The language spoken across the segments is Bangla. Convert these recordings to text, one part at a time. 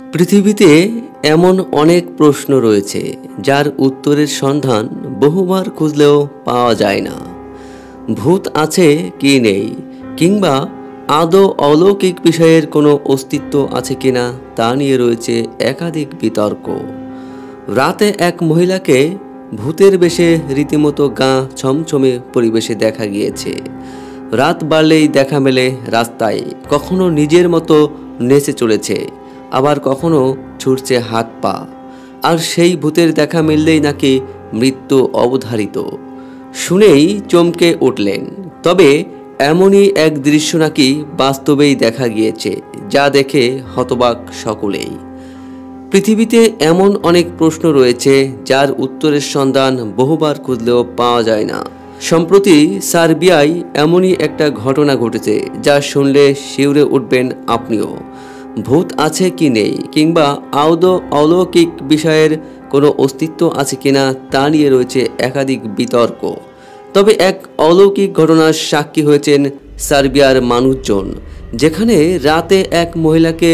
পৃথিবীতে এমন অনেক প্রশ্ন রয়েছে যার উত্তরের সন্ধান বহুবার খুঁজলেও পাওয়া যায় না। ভূত আছে কি নেই, কিংবা আদৌ অলৌকিক বিষয়ের কোনো অস্তিত্ব আছে কিনা তা নিয়ে রয়েছে একাধিক বিতর্ক। রাতে এক মহিলাকে ভূতের বেশে রীতিমতো গা ছমছমে পরিবেশে দেখা গিয়েছে। রাত বাড়লেই দেখা মেলে রাস্তায়, কখনো নিজের মতো নেচে চলেছে, আবার কখনো ছুটছে হাত পা। আর সেই ভূতের দেখা মিললেই নাকি মৃত্যু অবধারিত। শুনেই চমকে উঠলেন। তবে এমনই এক দৃশ্য নাকি বাস্তবেই দেখা গিয়েছে, যা দেখে হতবাক সকলেই। পৃথিবীতে এমন অনেক প্রশ্ন রয়েছে যার উত্তরের সন্ধান বহুবার খুঁজলেও পাওয়া যায় না। সম্প্রতি সার্বিয়ায় এমনই একটা ঘটনা ঘটেছে যা শুনলে শিউরে উঠবেন আপনিও। ভূত আছে কি নেই, কিংবা আদৌ অলৌকিক বিষয়ের কোনো অস্তিত্ব আছে কিনা তা নিয়ে রয়েছে একাধিক বিতর্ক। তবে এক অলৌকিক ঘটনার সাক্ষী হয়েছেন সার্বিয়ার মানুষজন, যেখানে রাতে এক মহিলাকে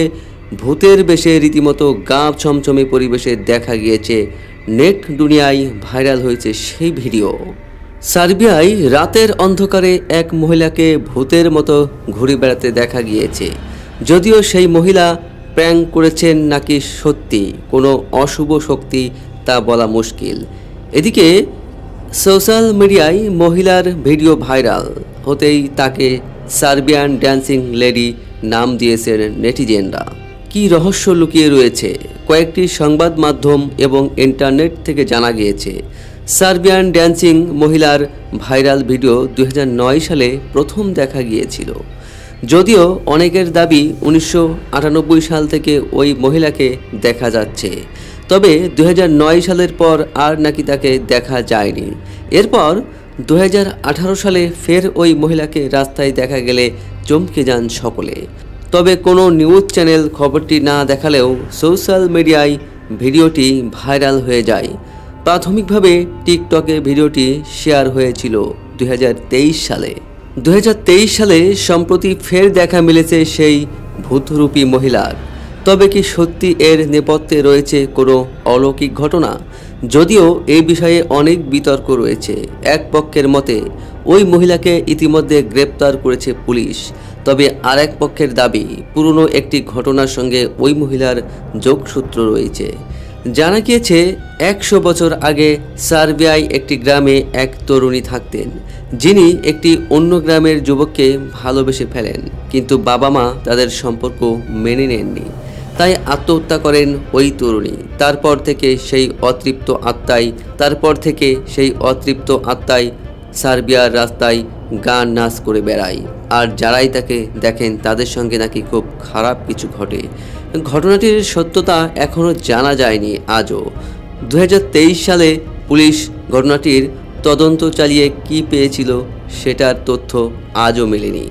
ভূতের বেশে রীতিমতো গা ছমছমে পরিবেশে দেখা গিয়েছে। নেট দুনিয়ায় ভাইরাল হয়েছে সেই ভিডিও। সার্বিয়ায় রাতের অন্ধকারে এক মহিলাকে ভূতের মতো ঘুরে বেড়াতে দেখা গিয়েছে। যদিও সেই মহিলা প্র্যাঙ্ক করেছেন নাকি সত্যি কোনো অশুভ শক্তি তা বলা মুশকিল। এদিকে সোশ্যাল মিডিয়ায় মহিলার ভিডিও ভাইরাল হতেই তাকে সার্বিয়ান ড্যান্সিং লেডি নাম দিয়েছেন নেটিজেনরা। কী রহস্য লুকিয়ে রয়েছে কয়েকটি সংবাদ মাধ্যম এবং ইন্টারনেট থেকে জানা গিয়েছে। সার্বিয়ান ড্যান্সিং মহিলার ভাইরাল ভিডিও 2009 সালে প্রথম দেখা গিয়েছিল। যদিও অনেকের দাবি 1998 সাল থেকে ওই মহিলাকে দেখা যাচ্ছে, তবে 2009 সালের পর আর নাকি তাকে দেখা যায়নি। এরপর 2018 সালে ফের ওই মহিলাকে রাস্তায় দেখা গেলে চমকে যান সকলে। তবে কোনো নিউজ চ্যানেল খবরটি না দেখালেও সোশ্যাল মিডিয়ায় ভিডিওটি ভাইরাল হয়ে যায়। প্রাথমিকভাবে টিকটকে ভিডিওটি শেয়ার হয়েছিল 2023 সালে। 2023 সালে সম্প্রতি ফের দেখা মিলেছে সেই ভূতরূপী মহিলার। তবে কি সত্যি এর নেপথ্যে রয়েছে কোনো অলৌকিক ঘটনা? যদিও এই বিষয়ে অনেক বিতর্ক রয়েছে। এক পক্ষের মতে ওই মহিলাকে ইতিমধ্যে গ্রেপ্তার করেছে পুলিশ, তবে আরেক পক্ষের দাবি পুরনো একটি ঘটনার সঙ্গে ওই মহিলার যোগসূত্র রয়েছে। জানা গিয়েছে 100 বছর আগে সার্বিয়ায় একটি গ্রামে এক তরুণী থাকতেন, যিনি একটি অন্য গ্রামের যুবককে ভালোবেসে ফেলেন, কিন্তু বাবা মা তাদের সম্পর্ক মেনে নেননি। তাই আত্মহত্যা করেন ওই তরুণী। তারপর থেকে সেই অতৃপ্ত আত্মাই সার্বিয়ার রাস্তায় গান নাচ করে বেড়ায়। আর যারাই তাকে দেখেন তাদের সঙ্গে নাকি খুব খারাপ কিছু ঘটে। ঘটনাটির সত্যতা এখনও জানা যায়নি আজও। 2023 সালে পুলিশ ঘটনাটির তদন্ত চালিয়ে কী পেয়েছিল সেটার তথ্য আজও মেলেনি।